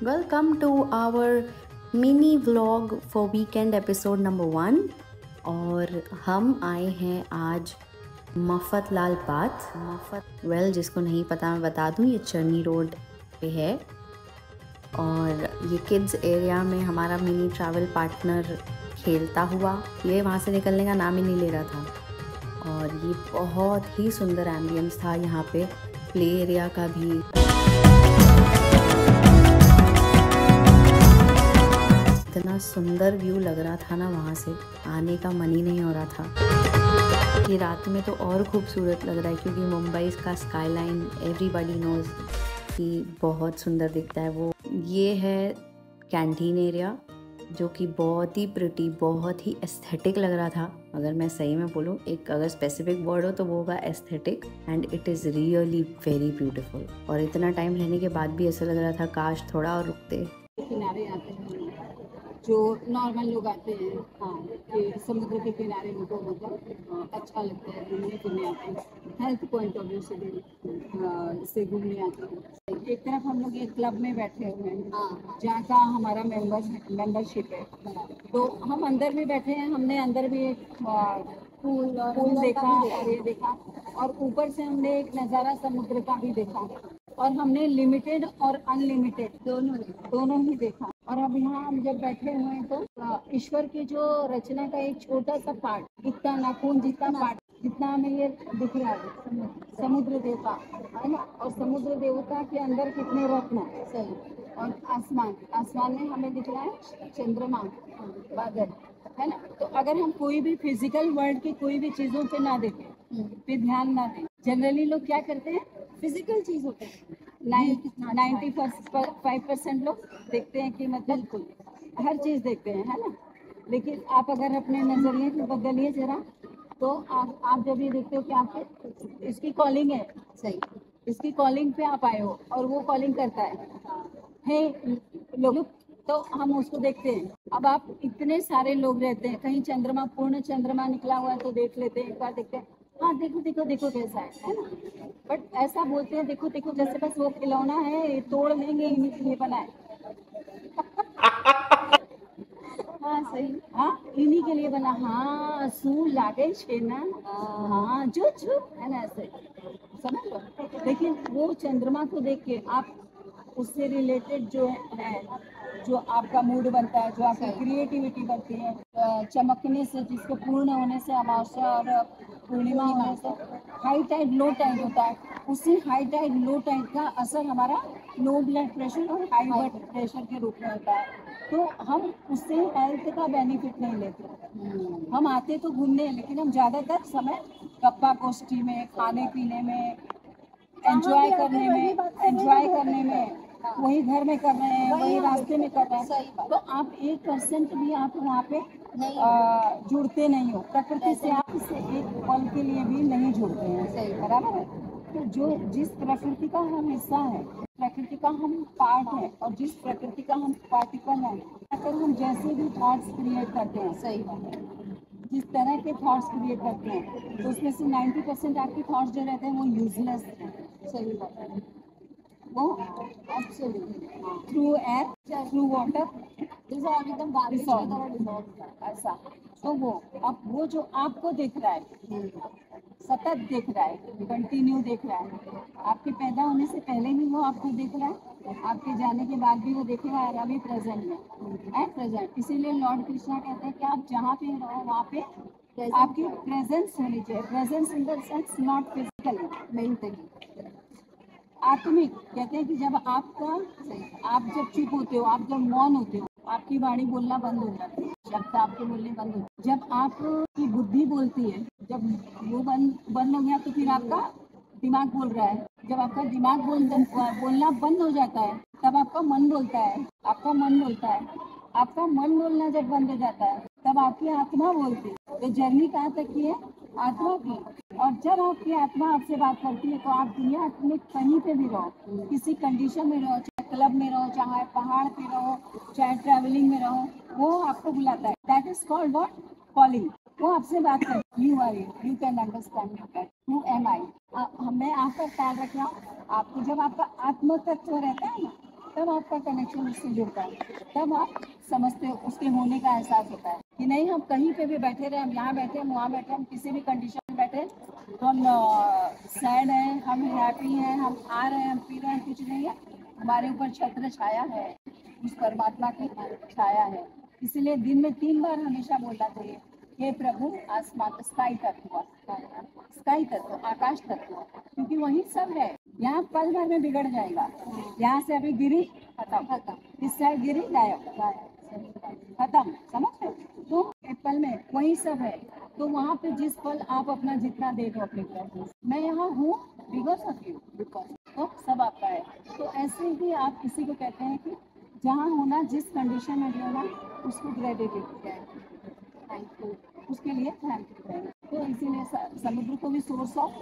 Welcome to our mini vlog for weekend episode number 1 और हम आए हैं आज मफत लाल बात। जिसको नहीं पता मैं बता दूं, ये चरनी रोड पे है और ये किड्स एरिया में हमारा मिनी ट्रैवल पार्टनर खेलता हुआ ये वहाँ से निकलने का नाम ही नहीं ले रहा था। और ये बहुत ही सुंदर एम्बियंस था यहाँ पे, प्ले एरिया का भी। इतना सुंदर व्यू लग रहा था ना, वहाँ से आने का मन ही नहीं हो रहा था। ये रात में तो और खूबसूरत लग रहा है क्योंकि मुंबई का स्काईलाइन एवरीबॉडी नोज कि बहुत सुंदर दिखता है वो। ये है कैंटीन एरिया जो कि बहुत ही प्रिटी, बहुत ही एस्थेटिक लग रहा था। अगर मैं सही में बोलूँ, एक अगर स्पेसिफिक वर्ड हो तो वो होगा aesthetic, and it is really very beautiful. और इतना टाइम रहने के बाद भी ऐसा लग रहा था काश थोड़ा और रुकते। किनारे आते हैं जो नॉर्मल लोग आते हैं, हाँ, कि समुद्र के किनारे उनको मतलब अच्छा लगता है, घूमने फिरने आते हैं, हेल्थ पॉइंट ऑफ व्यू से भी से घूमने आते हैं। एक तरफ हम लोग एक क्लब में बैठे हुए हैं, हाँ, जहाँ का हमारा मेंबरशिप है, तो हम अंदर भी बैठे हैं। हमने अंदर भी एक पूल देखा और ये देखा, और ऊपर से हमने एक नज़ारा समुद्र का भी देखा, और हमने लिमिटेड और अनलिमिटेड दोनों ही देखा। और अब यहाँ हम जब बैठे हुए हैं तो ईश्वर की जो रचना का एक छोटा सा पार्ट, इतना नाखून जितना पार्ट, जितना हमें ये दिख रहा है, समुद्र देवता है ना, और समुद्र देवता के अंदर कितने रत्न, सही, और आसमान में हमें दिख रहा है चंद्रमा, बादल, है ना। तो अगर हम कोई भी फिजिकल वर्ल्ड की कोई भी चीजों पे ना देखें, पे ध्यान ना दें, जनरली लोग क्या करते हैं, फिजिकल चीजों पे 95% लोग देखते हैं कि मतलब हर चीज देखते हैं, है ना। लेकिन आप अगर अपने नजरिए को बदलिए जरा, तो आप जब ये देखते हो कि आपके इसकी कॉलिंग है, सही, इसकी कॉलिंग पे आप आए हो और वो कॉलिंग करता है लोग, तो हम उसको देखते हैं। अब आप इतने सारे लोग रहते हैं, कहीं चंद्रमा, पूर्ण चंद्रमा निकला हुआ है तो देख लेते हैं, एक बार देखते हैं, हाँ देखो देखो देखो कैसा है ना। बट ऐसा बोलते हैं देखो देखो जैसे बस वो खिलौना है, तोड़ लेंगे, इन्हीं के लिए बना है। हाँ सही, हाँ इन्हीं के लिए बना, हाँ सू लागे छे ना, हाँ जो है ना, ऐसे समझ लो। लेकिन वो चंद्रमा को देख के आप उससे रिलेटेड जो है, जो आपका मूड बनता है, जो आपकी क्रिएटिविटी बनती है, चमकने से, जिसको पूर्ण होने से, अमावस्या और पूर्णिमा होने से हाई टाइड लो टाइड होता है, उसी हाई टाइड लो टाइड का असर हमारा लो ब्लड प्रेशर और हाई ब्लड प्रेशर के रूप में होता है। तो हम उससे हेल्थ का बेनिफिट नहीं लेते। हम आते तो घूमने, लेकिन हम ज्यादातर समय गप्पा गोष्ठी में, खाने पीने में, एंजॉय करने में, वही घर में कर रहे हैं, वही रास्ते में कर रहे हैं, तो आप 1% भी आप वहाँ पे जुड़ते नहीं हो प्रकृति से, आप इससे एक पल के लिए भी नहीं जुड़ते हैं, सही, बराबर है। तो जो जिस प्रकृति का हम हिस्सा है, प्रकृति का हम पार्ट है, और जिस प्रकृति का हम पार्टिकल है, अगर हम जैसे भी थॉट्स क्रिएट करते हैं, सही बात है, जिस तरह के थॉट्स क्रिएट करते हैं, तो उसमें से 90% आपके थॉट्स जो रहते हैं वो यूजलेस हैं, सही बात है, वो absolutely through air, through water, एकदम बारिश की तरह डिसॉल्व ऐसा। तो वो अब वो जो आपको देख रहा है, सतत देख रहा है, कंटिन्यू देख रहा है, आपके पैदा होने से पहले भी वो आपको देख रहा है, आपके जाने के बाद भी वो देखेगा, और अभी प्रेजेंट में एट प्रेजेंट। इसीलिए लॉर्ड कृष्णा कहते हैं कि आप जहाँ पे रहो वहाँ पे आपकी प्रेजेंस होनी चाहिए। Presence in the sense not physically, mentally, आत्मिक। कहते हैं कि जब आप जब चुप होते हो, आप जब मौन होते हो, आपकी वाणी बोलना बंद हो जाती है, शब्द आपके बोलने बंद हो, जब आपकी बुद्धि बोलती है, जब वो बंद हो गया तो फिर आपका दिमाग बोल रहा है, जब आपका दिमाग बोलना बंद हो जाता है, तब आपका मन बोलता है, आपका मन बोलता है, आपका मन बोलना जब बंद हो जाता है, तब आपकी आत्मा बोलती है। तो जर्नी कहाँ तक की है, आत्मा की। और जब आपकी आत्मा आपसे बात करती है, तो आप दुनिया में कहीं पे भी रहो, किसी कंडीशन में रहो, चाहे क्लब में रहो, चाहे पहाड़ पे रहो, चाहे ट्रैवलिंग में रहो, वो आपको बुलाता है। That is called what, calling. वो आपसे बात करती है, you are you can understand that who am I. मैं आप पर ख्याल रख रहा हूँ। आपको जब आपका आत्म तत्व रहता है ना, तब आपका कनेक्शन उससे जुड़ता है, तब आप समझते हो, उसके होने का एहसास होता है कि नहीं हम कहीं पे भी बैठे रहे, हम यहाँ बैठे, हम वहाँ बैठे, हम किसी भी कंडीशन में बैठे, हम सैड हैं, हम हैप्पी हैं, हम आ रहे हैं, हम पी रहे हैं, कुछ नहीं है, हमारे ऊपर छत्र छाया है, उस परमात्मा की छाया है। इसलिए दिन में 3 बार हमेशा बोलना चाहिए, हे प्रभु आसमान, स्काई तत्व, स्काई तत्व, आकाश तत्व, क्योंकि वही सब है। यहाँ पल भर में बिगड़ जाएगा, यहाँ से अभी गिरी खत्म, इस साइड गिरी गायब, खत्म, समझ रहे हो? तो एक पल में वही सब है। तो वहाँ पे जिस पल आप अपना जितना दे दो अपने प्रभु, मैं यहाँ हूँ बिकॉज ऑफ यू, बिकॉज, तो सब आपका है। तो ऐसे ही आप किसी को कहते हैं कि जहाँ होना, जिस कंडीशन में भी होना, उसको ग्रेटिट्यूड है, थैंक यू, उसके लिए थैंक यू है। तो इसीलिए समुद्र को भी सोर्स ऑफ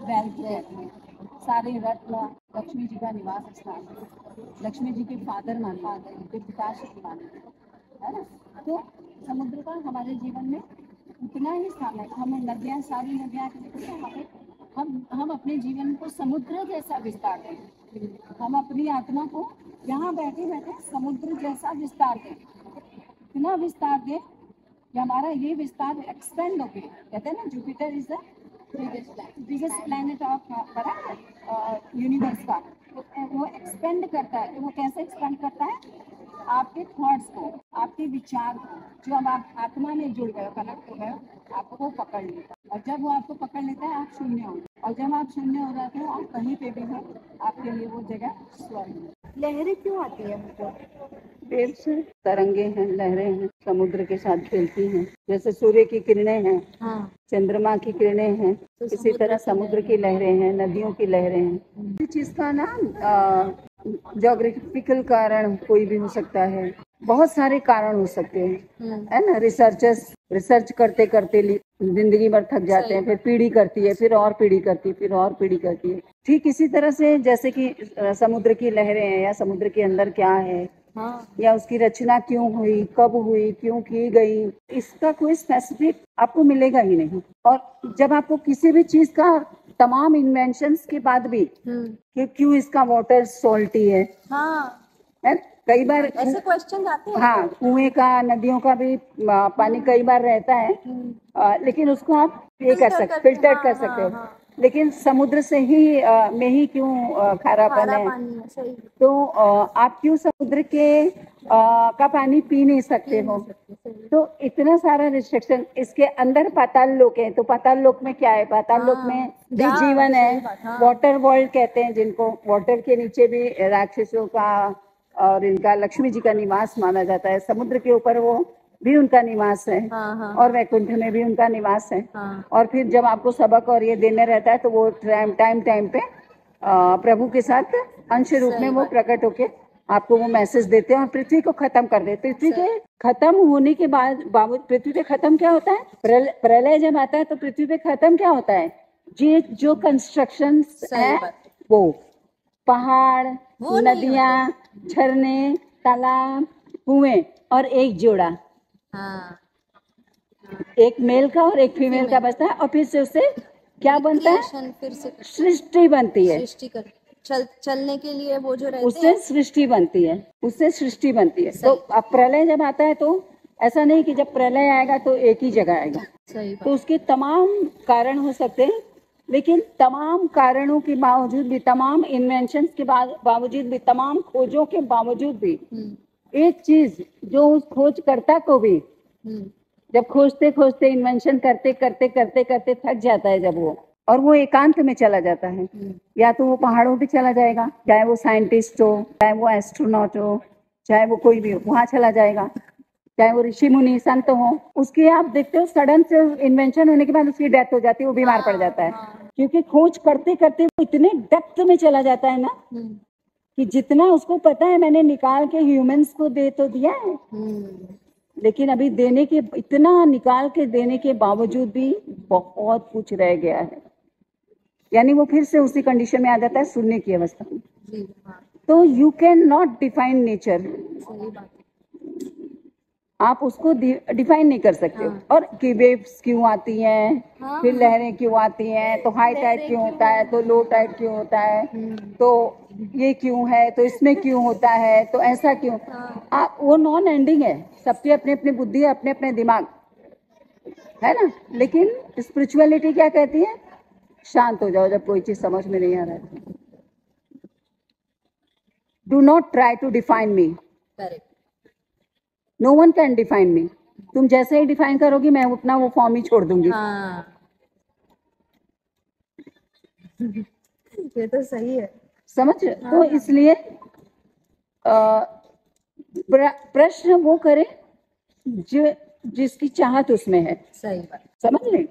वेल्थ कहते हैं। सारे रत्न लक्ष्मी जी का निवास स्थान, लक्ष्मी जी के फादर माने, उनके पिताश्री माने, है ना। तो समुद्र का हमारे जीवन में उतना ही स्थान है। हमें नदियाँ, सारी नदियाँ हम अपने जीवन को समुद्र जैसा विस्तार दें, हम अपनी आत्मा को यहाँ बैठे बैठे समुद्र जैसा विस्तार दें, इतना विस्तार दें कि हमारा ये विस्तार एक्सपेंड हो गया। कहते हैं ना, Jupiter is the biggest planet of universe का, तो वो एक्सपेंड करता है। तो वो कैसे एक्सपेंड करता है? आपके थॉट्स को, आपके विचार को, जो हम आप आत्मा में जुड़ गए, कनेक्ट हो गए, आपको वो पकड़ लेता है। और जब वो आपको पकड़ लेता है, आप शून्य हो, और जब आप शून्य हो जाते हो, आप कहीं पे भी हो, आपके लिए वो जगह स्वर्ग है। लहरें क्यों आती है हमको? देव से तरंगे हैं, लहरें हैं, समुद्र के साथ खेलती हैं। जैसे सूर्य की किरणें हैं, हाँ, चंद्रमा की किरणें हैं, तो इसी तरह समुद्र की लहरें हैं, नदियों की लहरें हैं। किसी चीज का ना ज्योग्राफिकल कारण कोई भी हो सकता है, बहुत सारे कारण हो सकते हैं, है ना। रिसर्च करते करते जिंदगी भर थक जाते हैं, फिर पीढ़ी करती है, फिर और पीढ़ी करती है, फिर और पीढ़ी करती है। ठीक इसी तरह से जैसे कि समुद्र की लहरें हैं, या समुद्र के अंदर क्या है, हाँ, या उसकी रचना क्यों हुई, कब हुई, क्यों की गई, इसका कोई स्पेसिफिक आपको मिलेगा ही नहीं। और जब आपको किसी भी चीज का, तमाम इन्वेंशंस के बाद भी, कि क्यों इसका वाटर सॉल्टी है, हाँ, है कई बार ऐसे क्वेश्चन आते हैं। हाँ, कुएं का, नदियों का भी पानी कई बार रहता है, लेकिन उसको आप ये कर सकते, फिल्टर कर सकते हो। लेकिन समुद्र से ही में ही क्यों खारापन है? पानी है, सही। तो आप क्यों समुद्र के का पानी पी नहीं सकते हो? तो इतना सारा रिस्ट्रिक्शन। इसके अंदर पाताल लोक है, तो पाताल लोक में क्या है? पाताल लोक में भी जीवन है। वाटर वर्ल्ड कहते हैं जिनको, वाटर के नीचे भी राक्षसों का और इनका लक्ष्मी जी का निवास माना जाता है। समुद्र के ऊपर वो भी उनका निवास है, और वैकुंठ में भी उनका निवास है। और फिर जब आपको सबक और ये देने रहता है, तो वो टाइम पे प्रभु के साथ अंश रूप में वो प्रकट होके आपको वो मैसेज देते हैं, और पृथ्वी को खत्म कर देते। पृथ्वी के खत्म होने के बाद पृथ्वी पे खत्म क्या होता है? प्रलय जब आता है, तो पृथ्वी पे खत्म क्या होता है? जो कंस्ट्रक्शन है, वो पहाड़, नदियाँ, झरने, तालाब, कुएं, और एक जोड़ा, हाँ, एक मेल का और एक फीमेल का बचता है, और फिर से उससे क्या बनता है? फिर से सृष्टि बनती है। सृष्टि कर चलने के लिए वो जो रहते उससे सृष्टि बनती है, उससे सृष्टि बनती है। तो अब प्रलय जब आता है, तो ऐसा नहीं कि जब प्रलय आएगा तो एक ही जगह आएगा। सही तो उसके तमाम कारण हो सकते हैं, लेकिन तमाम कारणों के बावजूद भी, तमाम इन्वेंशंस के बावजूद भी, तमाम खोजों के बावजूद भी, एक चीज जो उस खोजकर्ता को भी, जब खोजते खोजते, इन्वेंशन करते करते करते करते थक जाता है, जब वो, और वो एकांत में चला जाता है, या तो वो पहाड़ों पे चला जाएगा, चाहे वो साइंटिस्ट हो, चाहे वो एस्ट्रोनॉट हो, चाहे वो कोई भी हो, वहां चला जाएगा, चाहे वो ऋषि मुनि संत हो। उसके आप देखते हो, सडन से इन्वेंशन होने के बाद उसकी डेथ हो जाती है, वो बीमार पड़ जाता है, क्योंकि खोज करते करते वो इतने डेप्थ में चला जाता है ना, कि जितना उसको पता है मैंने निकाल के ह्यूमंस को दे तो दिया है, लेकिन अभी देने के, इतना निकाल के देने के बावजूद भी बहुत कुछ रह गया है। यानी वो फिर से उसी कंडीशन में आ जाता है, शून्य की अवस्था में। तो you can not define nature. आप उसको डिफाइन नहीं कर सकते हो। और कि वेव्स क्यों आती हैं, फिर लहरें क्यों आती हैं, तो हाई टाइड क्यों होता है, तो लो टाइड क्यों होता है, तो ये क्यों है, तो इसमें क्यों होता है, तो ऐसा क्यों। वो नॉन एंडिंग है, सबकी अपनी अपनी बुद्धि है, अपने अपने दिमाग है ना। लेकिन स्पिरिचुअलिटी क्या कहती है, शांत हो जाओ जब कोई चीज समझ में नहीं आ रहा है। Do not try to define me, no one can define me. तुम जैसे ही डिफाइन करोगी मैं अपना वो फॉर्म ही छोड़ दूंगी। ये तो सही है, समझ। तो इसलिए प्रश्न वो करे जो जिसकी चाहत उसमें है। सही बात। समझ रहे।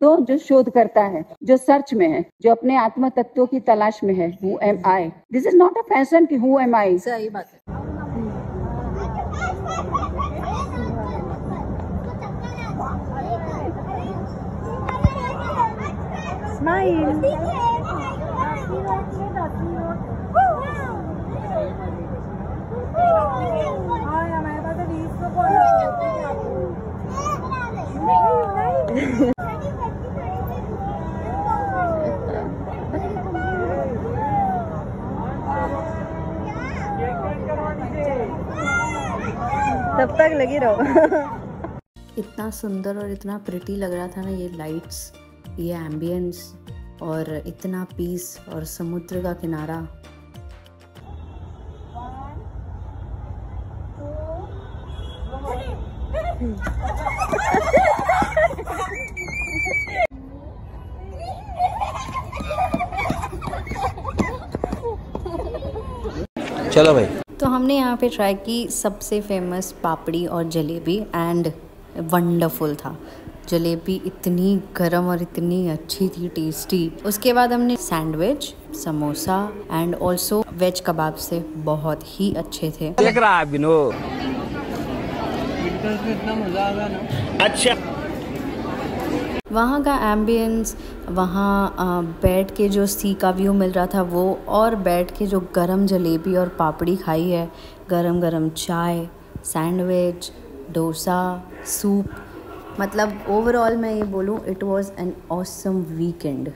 तो जो शोध करता है, जो सर्च में है, जो अपने आत्म तत्वों की तलाश में है, who am I, this is not a fashion कि हु एम आई। सही बात है। स्माइल। तब तक लगी रहो। इतना सुंदर और इतना प्रिटी लग रहा था ना ये लाइट्स, ये एम्बियंस और इतना पीस और समुद्र का किनारा। चलो भाई। तो हमने यहाँ पे ट्राई की सबसे फेमस पापड़ी और जलेबी एंड वंडरफुल था। जलेबी इतनी गरम और इतनी अच्छी थी, टेस्टी। उसके बाद हमने sandwich, samosa and also veg kebab से बहुत ही अच्छे थे। देख रहा है विनोद। इतना मजा आ गया ना। अच्छा। वहाँ का एम्बियंस, वहाँ बैठ के जो सी का व्यू मिल रहा था वो, और बैठ के जो गरम जलेबी और पापड़ी खाई है, गरम गरम चाय, सैंडविच, डोसा, सूप, मतलब ओवरऑल मैं ये बोलूँ it was an awesome weekend.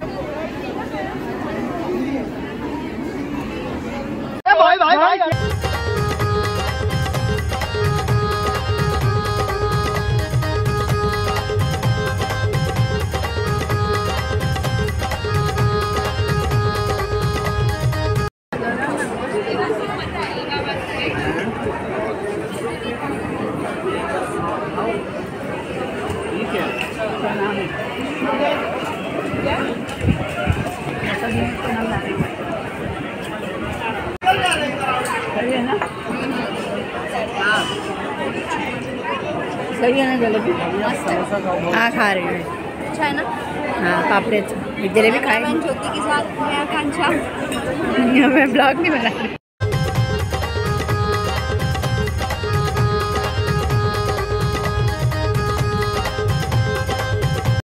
सही है ना जलेबी? हाँ खा रही हूँ। अच्छा है ना? हाँ पापड़ी जलेबी खाए। ज्योति के साथ मैं ब्लॉग नहीं बना रही।